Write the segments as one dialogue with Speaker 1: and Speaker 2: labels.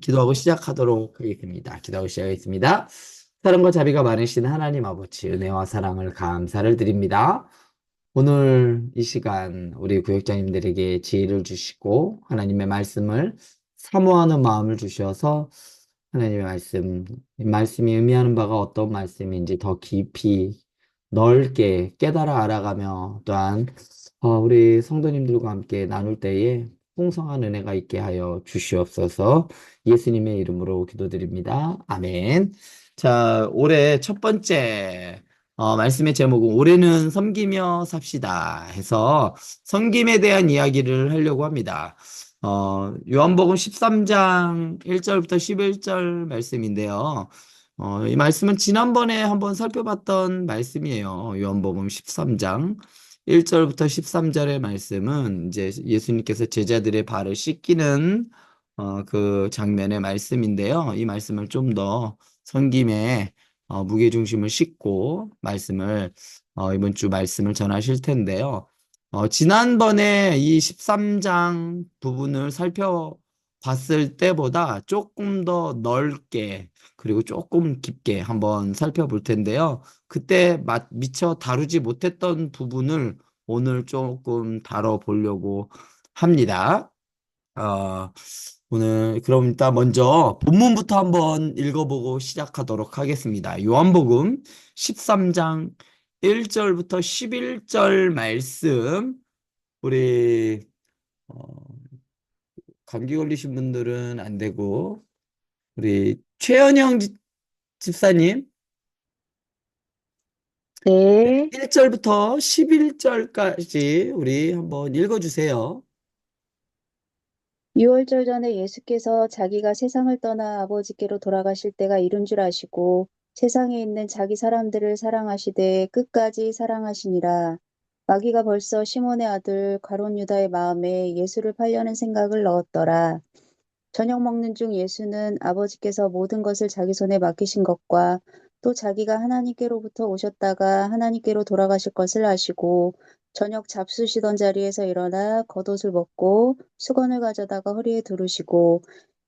Speaker 1: 기도하고 시작하도록 하겠습니다. 기도하고 시작하겠습니다. 사랑과 자비가 많으신 하나님 아버지, 은혜와 사랑을 감사를 드립니다. 오늘 이 시간 우리 구역장님들에게 지혜를 주시고 하나님의 말씀을 사모하는 마음을 주셔서 하나님의 이 말씀이 의미하는 바가 어떤 말씀인지 더 깊이 넓게 깨달아 알아가며 또한 우리 성도님들과 함께 나눌 때에 풍성한 은혜가 있게 하여 주시옵소서. 예수님의 이름으로 기도드립니다. 아멘. 자, 올해 첫 번째 말씀의 제목은 올해는 섬기며 삽시다 해서 섬김에 대한 이야기를 하려고 합니다. 요한복음 13장 1절부터 11절 말씀인데요. 이 말씀은 지난번에 한번 살펴봤던 말씀이에요. 요한복음 13장 1절부터 13절의 말씀은 이제 예수님께서 제자들의 발을 씻기는 그 장면의 말씀인데요. 이 말씀을 좀 더 섬김에 무게중심을 싣고 말씀을 이번 주 말씀을 전하실 텐데요. 지난번에 이 13장 부분을 살펴봤을 때보다 조금 더 넓게 그리고 조금 깊게 한번 살펴볼 텐데요. 그때 미처 다루지 못했던 부분을 오늘 조금 다뤄보려고 합니다. 어, 오늘 그럼 일단 먼저 본문부터 한번 읽어보고 시작하도록 하겠습니다. 요한복음 13장 1절부터 11절 말씀 우리 어, 감기 걸리신 분들은 안 되고 우리 최연영 집사님
Speaker 2: 네.
Speaker 1: 1절부터 11절까지 우리 한번 읽어주세요.
Speaker 2: 6월절 전에 예수께서 자기가 세상을 떠나 아버지께로 돌아가실 때가 이른 줄 아시고 세상에 있는 자기 사람들을 사랑하시되 끝까지 사랑하시니라. 마귀가 벌써 시몬의 아들 가룟 유다의 마음에 예수를 팔려는 생각을 넣었더라. 저녁 먹는 중 예수는 아버지께서 모든 것을 자기 손에 맡기신 것과 또 자기가 하나님께로부터 오셨다가 하나님께로 돌아가실 것을 아시고 저녁 잡수시던 자리에서 일어나 겉옷을 벗고 수건을 가져다가 허리에 두르시고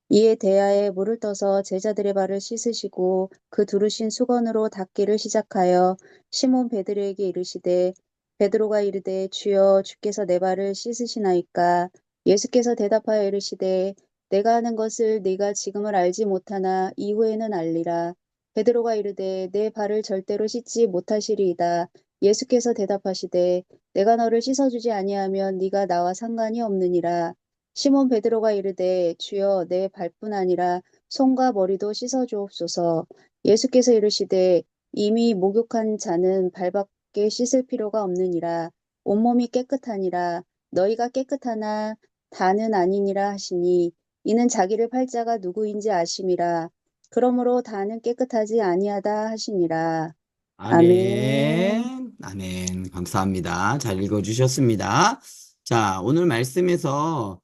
Speaker 2: 이에 대야에 물을 떠서 제자들의 발을 씻으시고 그 두르신 수건으로 닦기를 시작하여 시몬 베드로에게 이르시되 베드로가 이르되 주여 주께서 내 발을 씻으시나이까 예수께서 대답하여 이르시되 내가 하는 것을 네가 지금을 알지 못하나 이후에는 알리라. 베드로가 이르되 내 발을 절대로 씻지 못하시리이다. 예수께서 대답하시되 내가 너를 씻어주지 아니하면 네가 나와 상관이 없느니라. 시몬 베드로가 이르되 주여 내 발뿐 아니라 손과 머리도 씻어 주옵소서. 예수께서 이르시되 이미 목욕한 자는 발밖에 씻을 필요가 없느니라. 온몸이 깨끗하니라. 너희가 깨끗하나 다는 아니니라 하시니 이는 자기를 팔 자가 누구인지 아심이라. 그러므로 다는 깨끗하지 아니하다 하시니라. 아멘.
Speaker 1: 아멘, 아멘. 감사합니다. 잘 읽어주셨습니다. 자, 오늘 말씀에서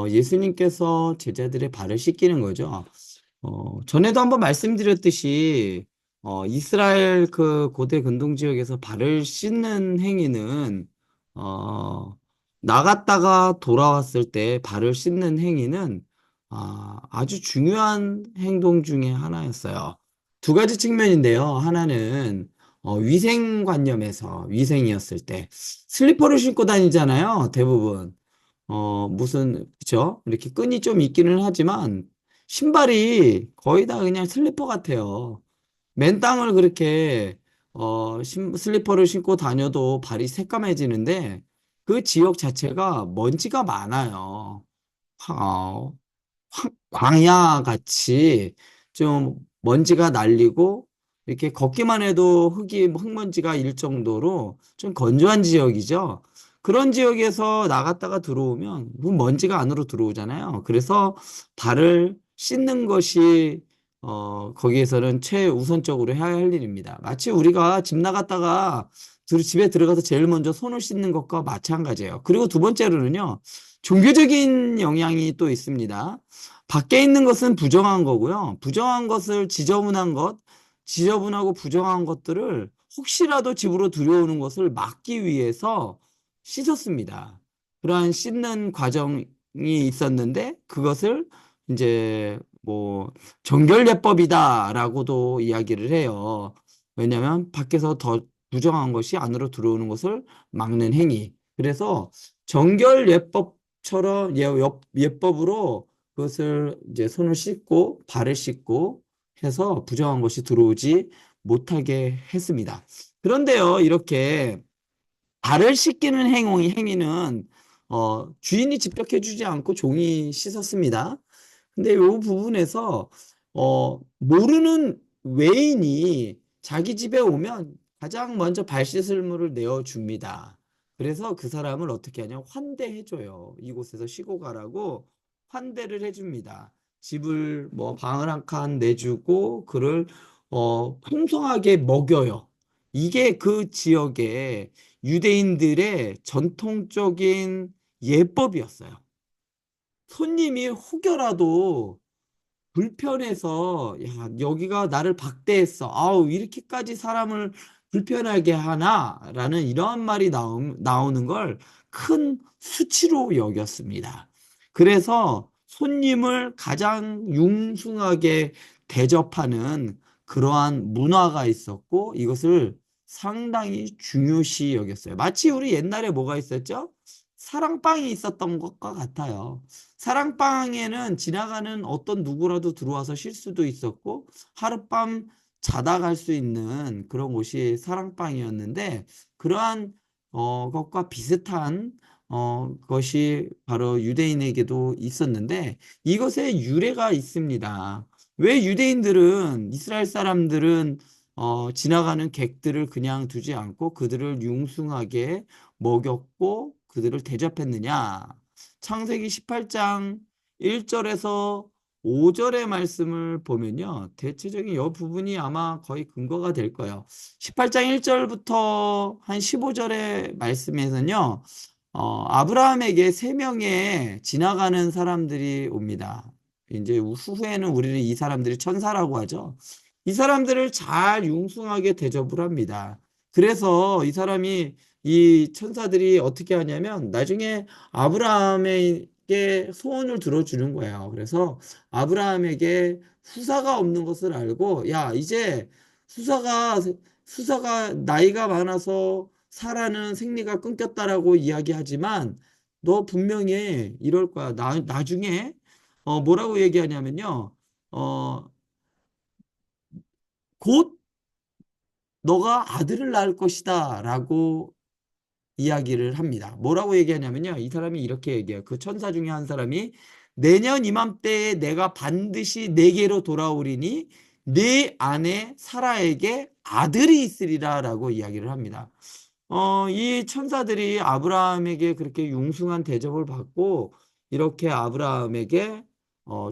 Speaker 1: 예수님께서 제자들의 발을 씻기는 거죠. 전에도 한번 말씀드렸듯이 이스라엘 그 고대 근동 지역에서 발을 씻는 행위는 나갔다가 돌아왔을 때 발을 씻는 행위는 아주 중요한 행동 중에 하나였어요. 두 가지 측면인데요. 하나는 위생관념에서 위생이었을 때 슬리퍼를 신고 다니잖아요. 대부분. 그쵸? 이렇게 끈이 좀 있기는 하지만 신발이 거의 다 그냥 슬리퍼 같아요. 맨 땅을 그렇게 슬리퍼를 신고 다녀도 발이 새까매지는데 그 지역 자체가 먼지가 많아요. 어, 광야 같이 좀 먼지가 날리고 이렇게 걷기만 해도 흙먼지가 일 정도로 좀 건조한 지역이죠. 그런 지역에서 나갔다가 들어오면 그 먼지가 안으로 들어오잖아요. 그래서 발을 씻는 것이 거기에서는 최우선적으로 해야 할 일입니다. 마치 우리가 집 나갔다가 집에 들어가서 제일 먼저 손을 씻는 것과 마찬가지예요. 그리고 두 번째로는요, 종교적인 영향이 또 있습니다. 밖에 있는 것은 부정한 거고요. 부정한 것을 지저분하고 부정한 것들을 혹시라도 집으로 들여오는 것을 막기 위해서 씻었습니다. 그러한 씻는 과정이 있었는데 그것을 이제 뭐 정결예법이다라고도 이야기를 해요. 왜냐하면 밖에서 더 부정한 것이 안으로 들어오는 것을 막는 행위. 그래서 정결예법처럼 예법으로 그것을 이제 손을 씻고 발을 씻고 해서 부정한 것이 들어오지 못하게 했습니다. 그런데요, 이렇게 발을 씻기는 행위는 주인이 직접 해주지 않고 종이 씻었습니다. 근데 이 부분에서 모르는 외인이 자기 집에 오면 가장 먼저 발 씻을 물을 내어줍니다. 그래서 그 사람을 어떻게 하냐? 환대해줘요. 이곳에서 쉬고 가라고 환대를 해줍니다. 집을 뭐 방을 한 칸 내주고 그를 풍성하게 먹여요. 이게 그 지역의 유대인들의 전통적인 예법이었어요. 손님이 혹여라도 불편해서 야 여기가 나를 박대했어. 아우 이렇게까지 사람을 불편하게 하나라는 이러한 말이 나오는 걸 큰 수치로 여겼습니다. 그래서 손님을 가장 융숭하게 대접하는 그러한 문화가 있었고 이것을 상당히 중요시 여겼어요. 마치 우리 옛날에 뭐가 있었죠? 사랑방이 있었던 것과 같아요. 사랑방에는 지나가는 어떤 누구라도 들어와서 쉴 수도 있었고 하룻밤 자다 갈 수 있는 그런 곳이 사랑방이었는데 그러한 것과 비슷한 것이 바로 유대인에게도 있었는데 이것에 유래가 있습니다. 왜 유대인들은 이스라엘 사람들은 지나가는 객들을 그냥 두지 않고 그들을 융숭하게 먹였고 그들을 대접했느냐? 창세기 18장 1절에서 5절의 말씀을 보면요. 대체적인 이 부분이 아마 거의 근거가 될 거예요. 18장 1절부터 한 15절의 말씀에서는요. 아브라함에게 세 명의 지나가는 사람들이 옵니다. 이제 후에는 우리는 이 사람들이 천사라고 하죠. 이 사람들을 잘 융숭하게 대접을 합니다. 그래서 이 천사들이 어떻게 하냐면 나중에 아브라함에게 소원을 들어주는 거예요. 그래서 아브라함에게 후사가 없는 것을 알고 야 이제 후사가 후사가 나이가 많아서 사라는 생리가 끊겼다라고 이야기하지만 너 분명히 이럴 거야. 나중에 뭐라고 얘기하냐면요. 어, 곧 너가 아들을 낳을 것이다 라고 이야기를 합니다. 뭐라고 얘기하냐면요. 이 사람이 이렇게 얘기해요. 그 천사 중에 한 사람이 내년 이맘때에 내가 반드시 내게로 돌아오리니 네 아내 사라에게 아들이 있으리라 라고 이야기를 합니다. 이 천사들이 아브라함에게 그렇게 융숭한 대접을 받고 이렇게 아브라함에게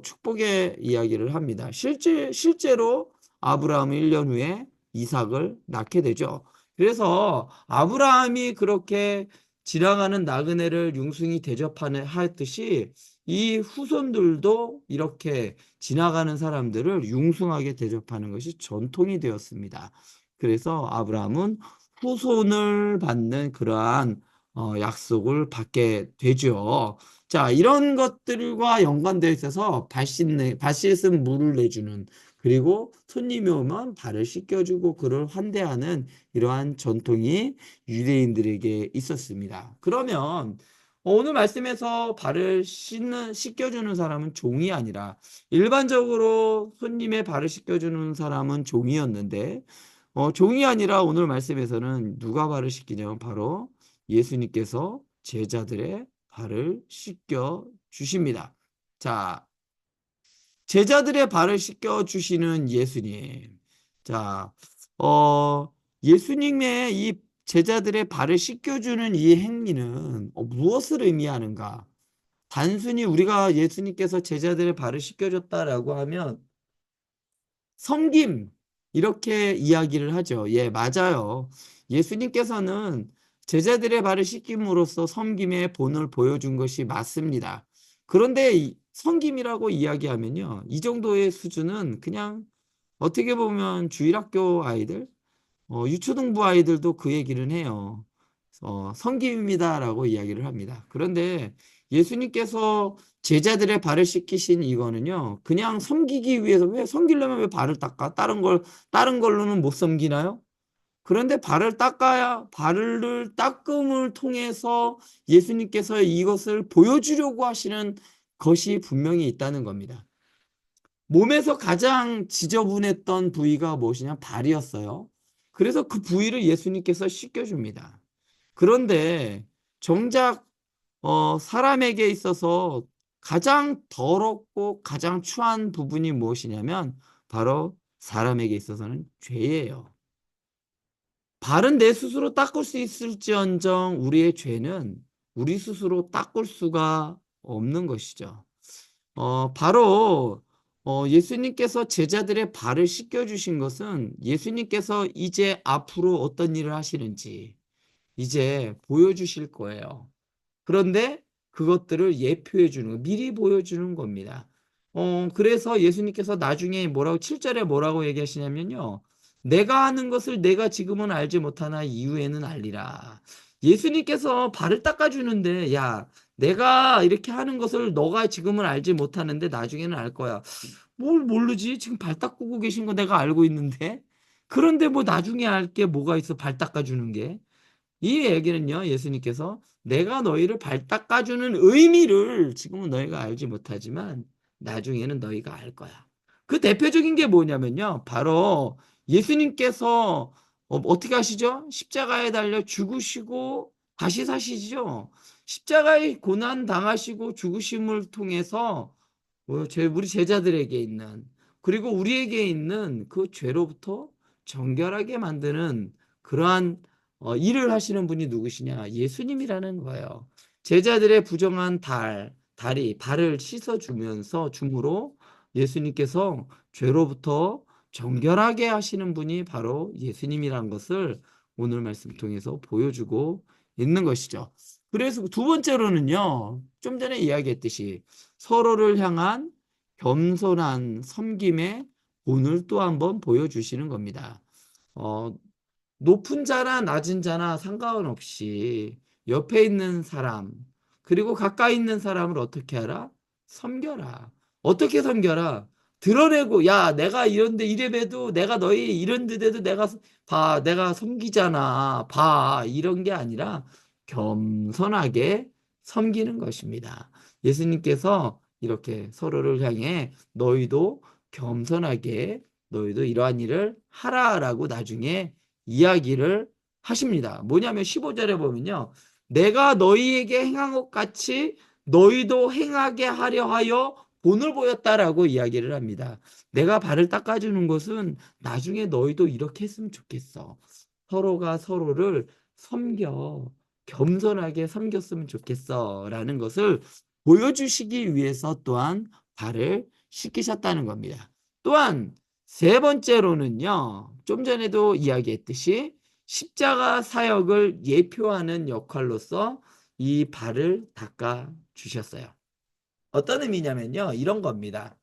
Speaker 1: 축복의 이야기를 합니다. 실제로 아브라함은 1년 후에 이삭을 낳게 되죠. 그래서 아브라함이 그렇게 지나가는 나그네를 융숭히 대접하는 하였듯이 이 후손들도 이렇게 지나가는 사람들을 융숭하게 대접하는 것이 전통이 되었습니다. 그래서 아브라함은 후손을 받는 그러한 약속을 받게 되죠. 자, 이런 것들과 연관되어 있어서 발 씻은 물을 내주는 그리고 손님이 오면 발을 씻겨주고 그를 환대하는 이러한 전통이 유대인들에게 있었습니다. 그러면 오늘 말씀에서 씻겨주는 사람은 종이 아니라 일반적으로 손님의 발을 씻겨주는 사람은 종이었는데 종이 아니라 오늘 말씀에서는 누가 발을 씻기냐면 바로 예수님께서 제자들의 발을 씻겨 주십니다. 자, 제자들의 발을 씻겨 주시는 예수님. 자, 예수님의 이 제자들의 발을 씻겨주는 이 행위는 무엇을 의미하는가? 단순히 우리가 예수님께서 제자들의 발을 씻겨줬다라고 하면 섬김 이렇게 이야기를 하죠. 예, 맞아요. 예수님께서는 제자들의 발을 씻김으로써 섬김의 본을 보여준 것이 맞습니다. 그런데 섬김이라고 이야기하면요. 이 정도의 수준은 그냥 어떻게 보면 주일학교 아이들, 유초등부 아이들도 그 얘기를 해요. 섬김입니다라고 이야기를 합니다. 그런데 예수님께서 제자들의 발을 씻기신 이거는요, 그냥 섬기기 위해서, 왜 섬기려면 왜 발을 닦아? 다른 걸로는 못 섬기나요? 그런데 발을 닦아야, 발을 닦음을 통해서 예수님께서 이것을 보여주려고 하시는 것이 분명히 있다는 겁니다. 몸에서 가장 지저분했던 부위가 무엇이냐? 발이었어요. 그래서 그 부위를 예수님께서 씻겨줍니다. 그런데 정작 사람에게 있어서 가장 더럽고 가장 추한 부분이 무엇이냐면 바로 사람에게 있어서는 죄예요. 발은 내 스스로 닦을 수 있을지언정 우리의 죄는 우리 스스로 닦을 수가 없는 것이죠. 바로 예수님께서 제자들의 발을 씻겨주신 것은 예수님께서 이제 앞으로 어떤 일을 하시는지 이제 보여주실 거예요. 그런데 그것들을 예표해 주는 거, 미리 보여주는 겁니다. 그래서 예수님께서 나중에 뭐라고 7절에 뭐라고 얘기하시냐면요. 내가 하는 것을 내가 지금은 알지 못하나 이후에는 알리라. 예수님께서 발을 닦아주는데 야, 내가 이렇게 하는 것을 너가 지금은 알지 못하는데 나중에는 알 거야. 뭘 모르지? 지금 발 닦고 계신 거 내가 알고 있는데. 그런데 뭐 나중에 알 게 뭐가 있어? 발 닦아주는 게. 이 얘기는요, 예수님께서 내가 너희를 발 닦아주는 의미를 지금은 너희가 알지 못하지만 나중에는 너희가 알 거야. 그 대표적인 게 뭐냐면요. 바로 예수님께서 어떻게 하시죠? 십자가에 달려 죽으시고 다시 사시죠. 십자가의 고난 당하시고 죽으심을 통해서 우리 제자들에게 있는 그리고 우리에게 있는 그 죄로부터 정결하게 만드는 그러한 일을 하시는 분이 누구시냐? 예수님이라는 거예요. 제자들의 부정한 다리, 발을 씻어주면서 줌으로 예수님께서 죄로부터 정결하게 하시는 분이 바로 예수님이라는 것을 오늘 말씀 통해서 보여주고 있는 것이죠. 그래서 두 번째로는요, 좀 전에 이야기했듯이 서로를 향한 겸손한 섬김의 본을 또 한번 보여주시는 겁니다. 어, 높은 자나 낮은 자나 상관없이 옆에 있는 사람, 그리고 가까이 있는 사람을 어떻게 하라? 섬겨라. 어떻게 섬겨라? 드러내고, 야, 내가 이런데 이래봬도 내가 너희 이런 데도 내가 섬기잖아. 봐. 이런 게 아니라 겸손하게 섬기는 것입니다. 예수님께서 이렇게 서로를 향해 너희도 겸손하게 너희도 이러한 일을 하라라고 나중에 이야기를 하십니다. 뭐냐면 15절에 보면요. 내가 너희에게 행한 것 같이 너희도 행하게 하려 하여 본을 보였다라고 이야기를 합니다. 내가 발을 닦아주는 것은 나중에 너희도 이렇게 했으면 좋겠어. 서로가 서로를 섬겨 겸손하게 섬겼으면 좋겠어 라는 것을 보여주시기 위해서 또한 발을 씻기셨다는 겁니다. 또한 세 번째로는요, 좀 전에도 이야기했듯이 십자가 사역을 예표하는 역할로서 이 발을 닦아 주셨어요. 어떤 의미냐면요, 이런 겁니다.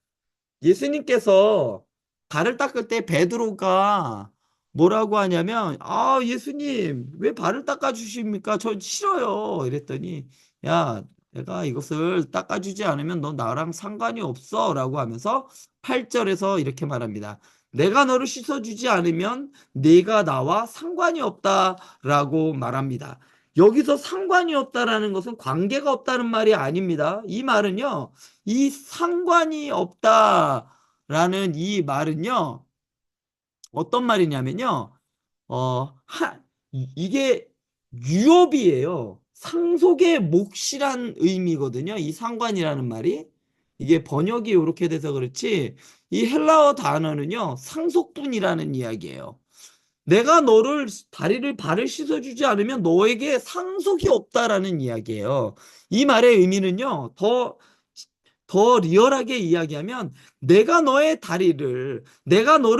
Speaker 1: 예수님께서 발을 닦을 때 베드로가 뭐라고 하냐면, 아, 예수님, 왜 발을 닦아 주십니까? 저 싫어요. 이랬더니, 야, 내가 이것을 닦아주지 않으면 너 나랑 상관이 없어. 라고 하면서 8절에서 이렇게 말합니다. 내가 너를 씻어주지 않으면 네가 나와 상관이 없다라고 말합니다. 여기서 상관이 없다라는 것은 관계가 없다는 말이 아닙니다. 이 말은요, 이 상관이 없다라는 이 말은요, 어떤 말이냐면요, 어, 이게 유업이에요. 상속의 몫이란 의미거든요. 이 상관이라는 말이. 이게 번역이 이렇게 돼서 그렇지, 이 헬라어 단어는요, 상속분이라는 이야기예요. 내가 너를 발을 씻어주지 않으면 너에게 상속이 없다라는 이야기예요. 이 말의 의미는요, 더 리얼하게 이야기하면 내가 너를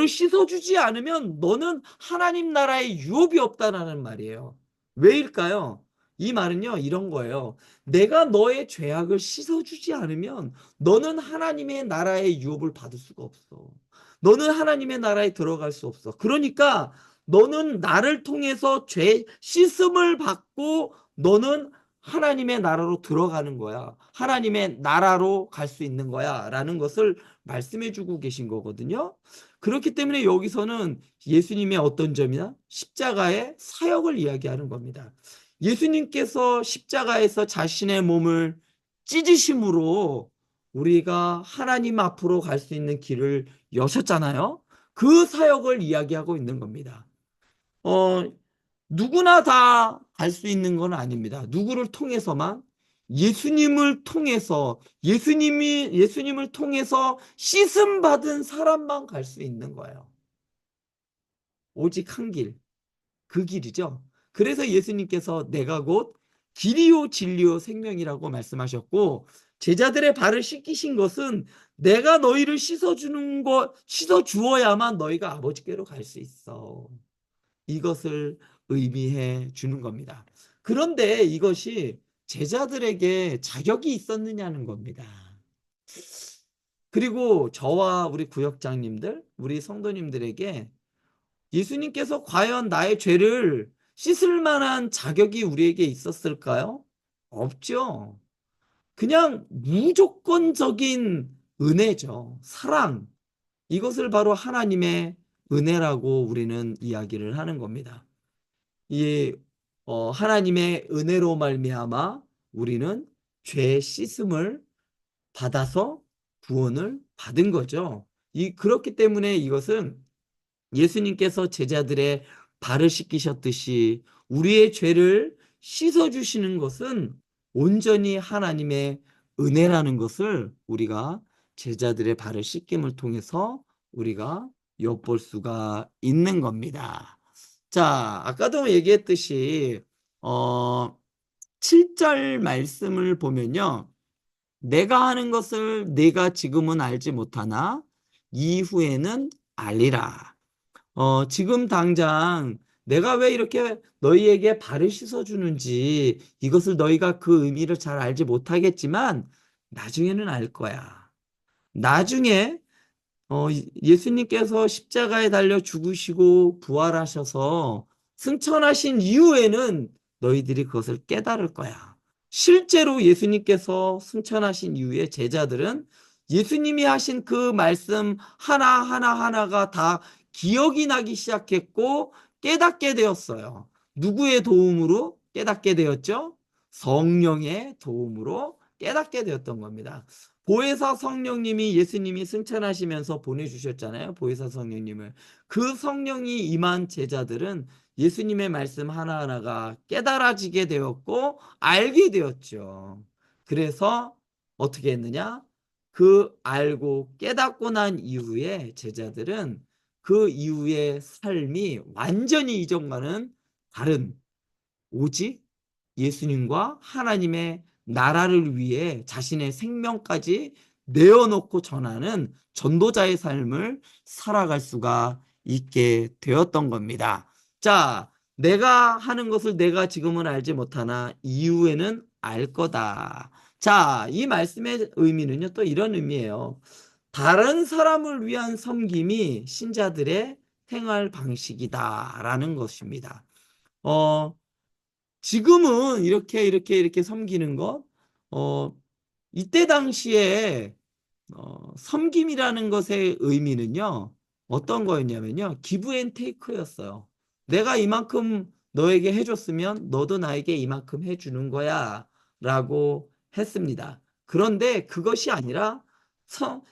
Speaker 1: 씻어주지 않으면 너는 하나님 나라의 유업이 없다라는 말이에요. 왜일까요? 이 말은요, 이런 거예요. 내가 너의 죄악을 씻어주지 않으면 너는 하나님의 나라의 유업을 받을 수가 없어. 너는 하나님의 나라에 들어갈 수 없어. 그러니까 너는 나를 통해서 죄 씻음을 받고 너는 하나님의 나라로 들어가는 거야. 하나님의 나라로 갈 수 있는 거야. 라는 것을 말씀해 주고 계신 거거든요. 그렇기 때문에 여기서는 예수님의 어떤 점이나 십자가의 사역을 이야기하는 겁니다. 예수님께서 십자가에서 자신의 몸을 찢으심으로 우리가 하나님 앞으로 갈 수 있는 길을 여셨잖아요. 그 사역을 이야기하고 있는 겁니다. 어, 누구나 다 갈 수 있는 건 아닙니다. 누구를 통해서만? 예수님을 통해서 씻음 받은 사람만 갈 수 있는 거예요. 오직 한 길, 그 길이죠. 그래서 예수님께서 내가 곧 길이요 진리요 생명이라고 말씀하셨고, 제자들의 발을 씻기신 것은 내가 너희를 씻어 주어야만 너희가 아버지께로 갈 수 있어. 이것을 의미해 주는 겁니다. 그런데 이것이 제자들에게 자격이 있었느냐는 겁니다. 그리고 저와 우리 구역장님들, 우리 성도님들에게 예수님께서 과연 나의 죄를 씻을 만한 자격이 우리에게 있었을까요? 없죠. 그냥 무조건적인 은혜죠. 사랑. 이것을 바로 하나님의 은혜라고 우리는 이야기를 하는 겁니다. 이 하나님의 은혜로 말미암아 우리는 죄 씻음을 받아서 구원을 받은 거죠. 그렇기 때문에 이것은 예수님께서 제자들의 발을 씻기셨듯이 우리의 죄를 씻어 주시는 것은 온전히 하나님의 은혜라는 것을 우리가 제자들의 발을 씻김을 통해서 우리가 엿볼 수가 있는 겁니다. 자, 아까도 얘기했듯이 7절 말씀을 보면요. 내가 하는 것을 내가 지금은 알지 못하나 이후에는 알리라. 지금 당장 내가 왜 이렇게 너희에게 발을 씻어주는지 이것을 너희가 그 의미를 잘 알지 못하겠지만 나중에는 알 거야. 나중에 예수님께서 십자가에 달려 죽으시고 부활하셔서 승천하신 이후에는 너희들이 그것을 깨달을 거야. 실제로 예수님께서 승천하신 이후에 제자들은 예수님이 하신 그 말씀 하나하나가 다 기억이 나기 시작했고 깨닫게 되었어요. 누구의 도움으로 깨닫게 되었죠? 성령의 도움으로 깨닫게 되었던 겁니다. 보혜사 성령님이 예수님이 승천하시면서 보내주셨잖아요. 보혜사 성령님을. 그 성령이 임한 제자들은 예수님의 말씀 하나하나가 깨달아지게 되었고 알게 되었죠. 그래서 어떻게 했느냐? 그 알고 깨닫고 난 이후에 제자들은 그 이후의 삶이 완전히 이전과는 다른 오직 예수님과 하나님의 나라를 위해 자신의 생명까지 내어놓고 전하는 전도자의 삶을 살아갈 수가 있게 되었던 겁니다. 자, 내가 하는 것을 내가 지금은 알지 못하나 이후에는 알 거다. 자, 이 말씀의 의미는요, 또 이런 의미예요. 다른 사람을 위한 섬김이 신자들의 생활 방식이다라는 것입니다. 어, 지금은 이렇게 섬기는 것, 어, 이때 당시에 섬김이라는 것의 의미는요, 어떤 거였냐면요, 기브 앤 테이크였어요. 내가 이만큼 너에게 해줬으면 너도 나에게 이만큼 해주는 거야 라고 했습니다. 그런데 그것이 아니라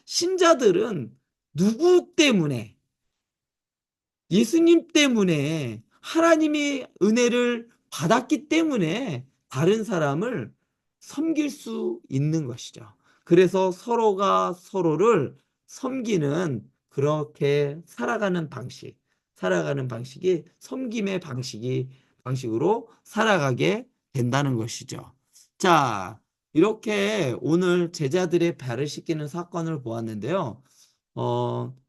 Speaker 1: 신자들은 누구 때문에 예수님 때문에 하나님의 은혜를 받았기 때문에 다른 사람을 섬길 수 있는 것이죠. 그래서 서로가 서로를 섬기는 그렇게 살아가는 방식이 섬김의 방식으로 살아가게 된다는 것이죠. 자, 이렇게 오늘 제자들의 발을 씻기는 사건을 보았는데요.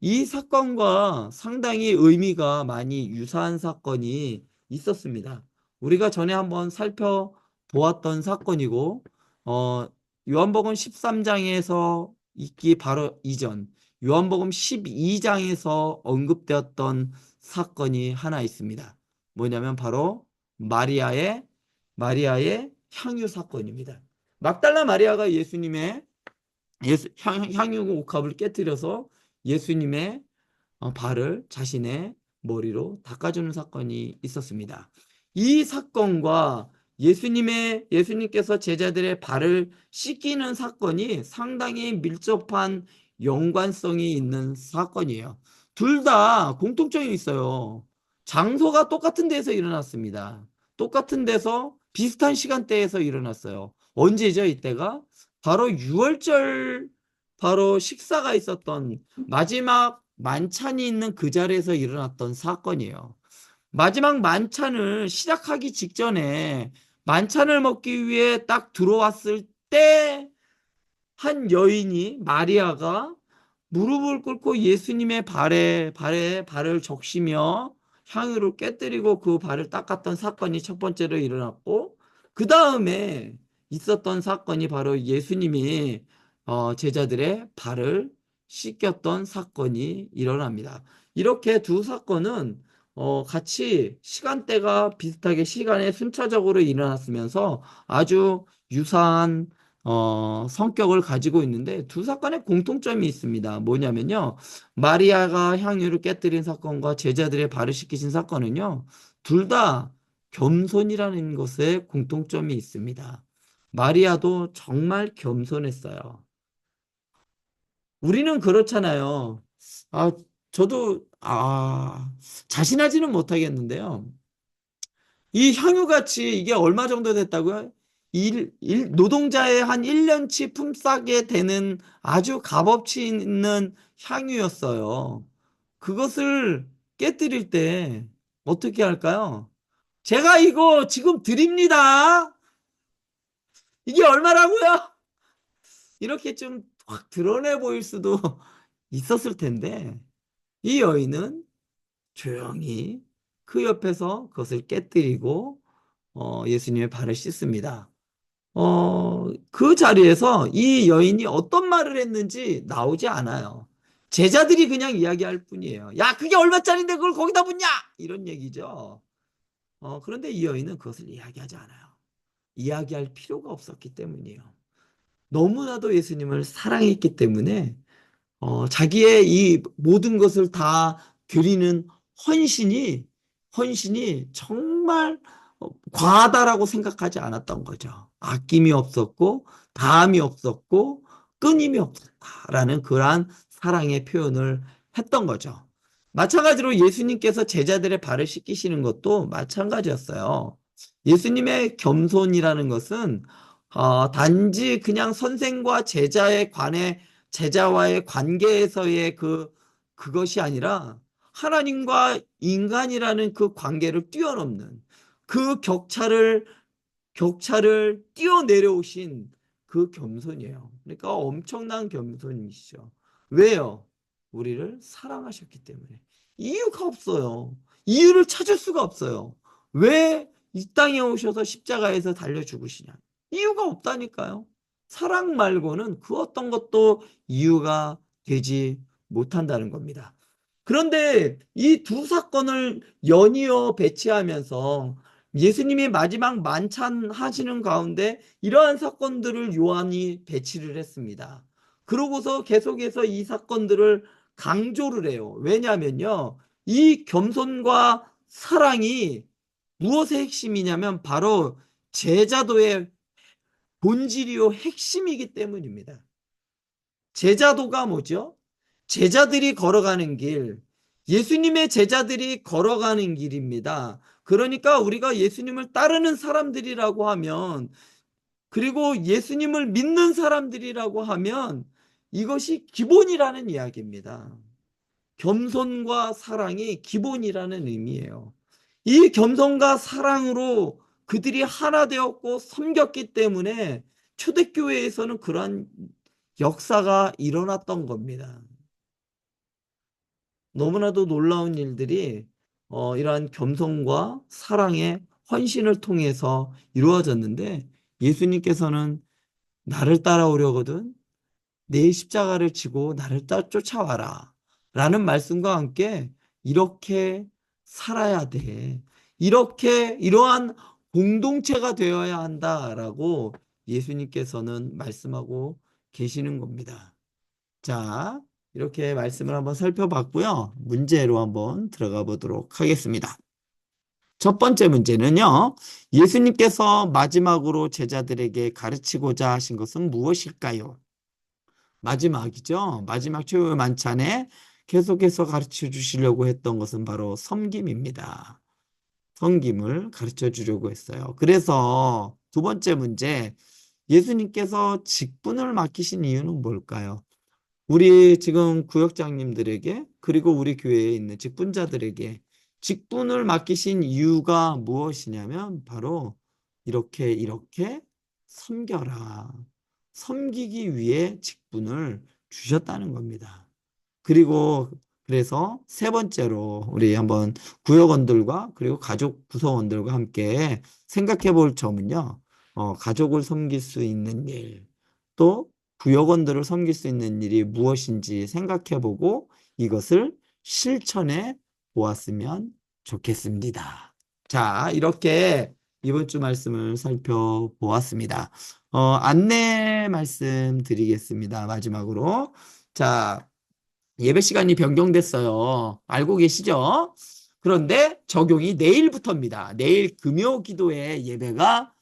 Speaker 1: 이 사건과 상당히 의미가 많이 유사한 사건이 있었습니다. 우리가 전에 한번 살펴보았던 사건이고, 요한복음 13장에서 있기 바로 이전, 요한복음 12장에서 언급되었던 사건이 하나 있습니다. 뭐냐면 바로 마리아의 향유 사건입니다. 막달라 마리아가 예수님의 향유 옥합을 깨뜨려서 예수님의 발을 자신의 머리로 닦아주는 사건이 있었습니다. 이 사건과 예수님께서 제자들의 발을 씻기는 사건이 상당히 밀접한 연관성이 있는 사건이에요. 둘 다 공통점이 있어요. 장소가 똑같은 데서 일어났습니다. 똑같은 데서 비슷한 시간대에서 일어났어요. 언제죠, 이때가? 바로 6월절, 바로 식사가 있었던 마지막 만찬이 있는 그 자리에서 일어났던 사건이에요. 마지막 만찬을 시작하기 직전에 만찬을 먹기 위해 딱 들어왔을 때 한 여인이 마리아가 무릎을 꿇고 예수님의 발을 적시며 향유를 깨뜨리고 그 발을 닦았던 사건이 첫 번째로 일어났고, 그 다음에 있었던 사건이 바로 예수님이 제자들의 발을 씻겼던 사건이 일어납니다. 이렇게 두 사건은 같이 시간대가 비슷하게 시간에 순차적으로 일어났으면서 아주 유사한 성격을 가지고 있는데, 두 사건의 공통점이 있습니다. 뭐냐면요, 마리아가 향유를 깨뜨린 사건과 제자들의 발을 씻기신 사건은요, 둘 다 겸손이라는 것에 공통점이 있습니다. 마리아도 정말 겸손했어요. 우리는 그렇잖아요. 아, 저도 자신하지는 못하겠는데요. 이 향유같이 이게 얼마 정도 됐다고요? 노동자의 한 1년치 품삯에 되는 아주 값어치 있는 향유였어요. 그것을 깨뜨릴 때 어떻게 할까요? 제가 이거 지금 드립니다. 이게 얼마라고요? 이렇게 좀 확 드러내 보일 수도 있었을 텐데, 이 여인은 조용히 그 옆에서 그것을 깨뜨리고 예수님의 발을 씻습니다. 그 자리에서 이 여인이 어떤 말을 했는지 나오지 않아요. 제자들이 그냥 이야기할 뿐이에요. 야, 그게 얼마짜린데 그걸 거기다 붓냐? 이런 얘기죠. 그런데 이 여인은 그것을 이야기하지 않아요. 이야기할 필요가 없었기 때문이에요. 너무나도 예수님을 사랑했기 때문에 자기의 이 모든 것을 다 드리는 헌신이 정말 과하다라고 생각하지 않았던 거죠. 아낌이 없었고, 다함이 없었고, 끊임이 없었다라는 그러한 사랑의 표현을 했던 거죠. 마찬가지로 예수님께서 제자들의 발을 씻기시는 것도 마찬가지였어요. 예수님의 겸손이라는 것은 단지 그냥 선생과 제자와의 관계에서의 그것이 아니라 하나님과 인간이라는 그 관계를 뛰어넘는 그 격차를 뛰어내려오신 그 겸손이에요. 그러니까 엄청난 겸손이시죠. 왜요? 우리를 사랑하셨기 때문에. 이유가 없어요. 이유를 찾을 수가 없어요. 왜 이 땅에 오셔서 십자가에서 달려 죽으시냐? 이유가 없다니까요. 사랑 말고는 그 어떤 것도 이유가 되지 못한다는 겁니다. 그런데 이 두 사건을 연이어 배치하면서 예수님이 마지막 만찬 하시는 가운데 이러한 사건들을 요한이 배치를 했습니다. 그러고서 계속해서 이 사건들을 강조를 해요. 왜냐하면요, 이 겸손과 사랑이 무엇의 핵심이냐면 바로 제자도의 본질이요 핵심이기 때문입니다. 제자도가 뭐죠? 제자들이 걸어가는 길, 예수님의 제자들이 걸어가는 길입니다. 그러니까 우리가 예수님을 따르는 사람들이라고 하면, 그리고 예수님을 믿는 사람들이라고 하면 이것이 기본이라는 이야기입니다. 겸손과 사랑이 기본이라는 의미예요. 이 겸손과 사랑으로 그들이 하나 되었고 섬겼기 때문에 초대교회에서는 그러한 역사가 일어났던 겁니다. 너무나도 놀라운 일들이 이러한 겸손과 사랑의 헌신을 통해서 이루어졌는데, 예수님께서는 나를 따라오려거든 내 십자가를 지고 나를 쫓아와라 라는 말씀과 함께 이렇게 살아야 돼. 이러한 공동체가 되어야 한다라고 예수님께서는 말씀하고 계시는 겁니다. 자, 이렇게 말씀을 한번 살펴봤고요. 문제로 한번 들어가 보도록 하겠습니다. 첫 번째 문제는요. 예수님께서 마지막으로 제자들에게 가르치고자 하신 것은 무엇일까요? 마지막이죠. 마지막 최후의 만찬에 계속해서 가르쳐 주시려고 했던 것은 바로 섬김입니다. 섬김을 가르쳐 주려고 했어요. 그래서 두 번째 문제, 예수님께서 직분을 맡기신 이유는 뭘까요? 우리 지금 구역장님들에게 그리고 우리 교회에 있는 직분자들에게 직분을 맡기신 이유가 무엇이냐면 바로 이렇게 섬겨라. 섬기기 위해 직분을 주셨다는 겁니다. 그리고 그래서 세 번째로 우리 한번 구역원들과 그리고 가족 구성원들과 함께 생각해 볼 점은요. 가족을 섬길 수 있는 일, 또 구역원들을 섬길 수 있는 일이 무엇인지 생각해 보고 이것을 실천해 보았으면 좋겠습니다. 자, 이렇게 이번 주 말씀을 살펴보았습니다. 안내 말씀 드리겠습니다. 마지막으로. 자, 예배 시간이 변경됐어요. 알고 계시죠? 그런데 적용이 내일부터입니다. 내일 금요 기도회 예배가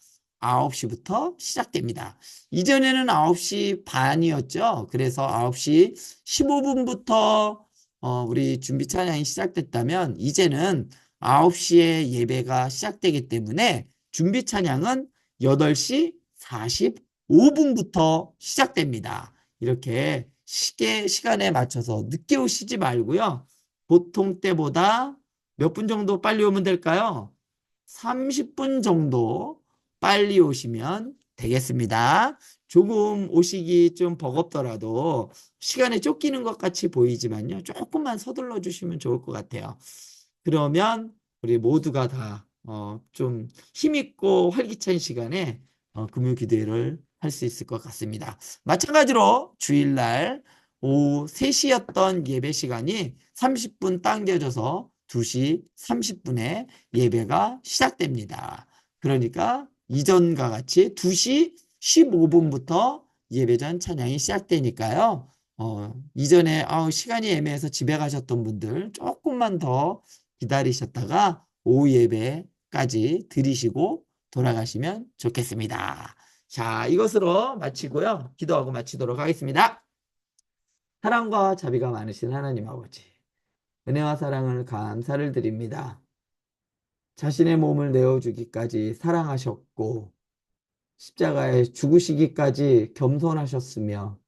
Speaker 1: 9시부터 시작됩니다. 이전에는 9시 반이었죠. 그래서 9시 15분부터 우리 준비 찬양이 시작됐다면 이제는 9시에 예배가 시작되기 때문에 준비 찬양은 8시 45분부터 시작됩니다. 이렇게 시간에 맞춰서 늦게 오시지 말고요. 보통 때보다 몇 분 정도 빨리 오면 될까요? 30분 정도 빨리 오시면 되겠습니다. 조금 오시기 좀 버겁더라도 시간에 쫓기는 것 같이 보이지만요. 조금만 서둘러 주시면 좋을 것 같아요. 그러면 우리 모두가 다 좀 힘있고 활기찬 시간에 금요 기도회를 할 수 있을 것 같습니다. 마찬가지로 주일날 오후 3시였던 예배 시간이 30분 당겨져서 2시 30분에 예배가 시작됩니다. 그러니까 이전과 같이 2시 15분부터 예배전 찬양이 시작되니까요. 이전에 시간이 애매해서 집에 가셨던 분들 조금만 더 기다리셨다가 오후 예배까지 드리시고 돌아가시면 좋겠습니다. 자, 이것으로 마치고요. 기도하고 마치도록 하겠습니다. 사랑과 자비가 많으신 하나님 아버지, 은혜와 사랑을 감사를 드립니다. 자신의 몸을 내어주기까지 사랑하셨고 십자가에 죽으시기까지 겸손하셨으며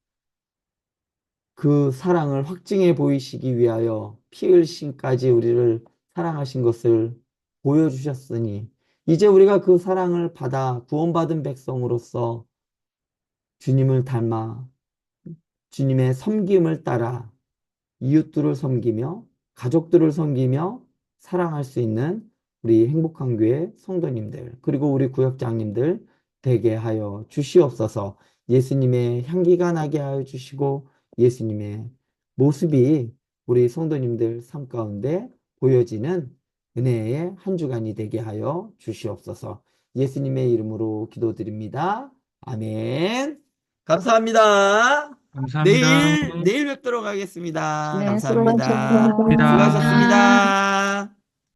Speaker 1: 그 사랑을 확증해 보이시기 위하여 피 흘심까지 우리를 사랑하신 것을 보여주셨으니 이제 우리가 그 사랑을 받아 구원받은 백성으로서 주님을 닮아 주님의 섬김을 따라 이웃들을 섬기며 가족들을 섬기며 사랑할 수 있는 우리 행복한 교회 성도님들 그리고 우리 구역장님들 되게 하여 주시옵소서. 예수님의 향기가 나게 하여 주시고 예수님의 모습이 우리 성도님들 삶 가운데 보여지는 은혜의 한 주간이 되게 하여 주시옵소서. 예수님의 이름으로 기도드립니다. 아멘. 감사합니다.
Speaker 3: 감사합니다.
Speaker 1: 내일 뵙도록 하겠습니다.
Speaker 2: 네,
Speaker 1: 감사합니다.
Speaker 2: 수고하셨습니다.
Speaker 3: 감사합니다.
Speaker 1: 수고하셨습니다.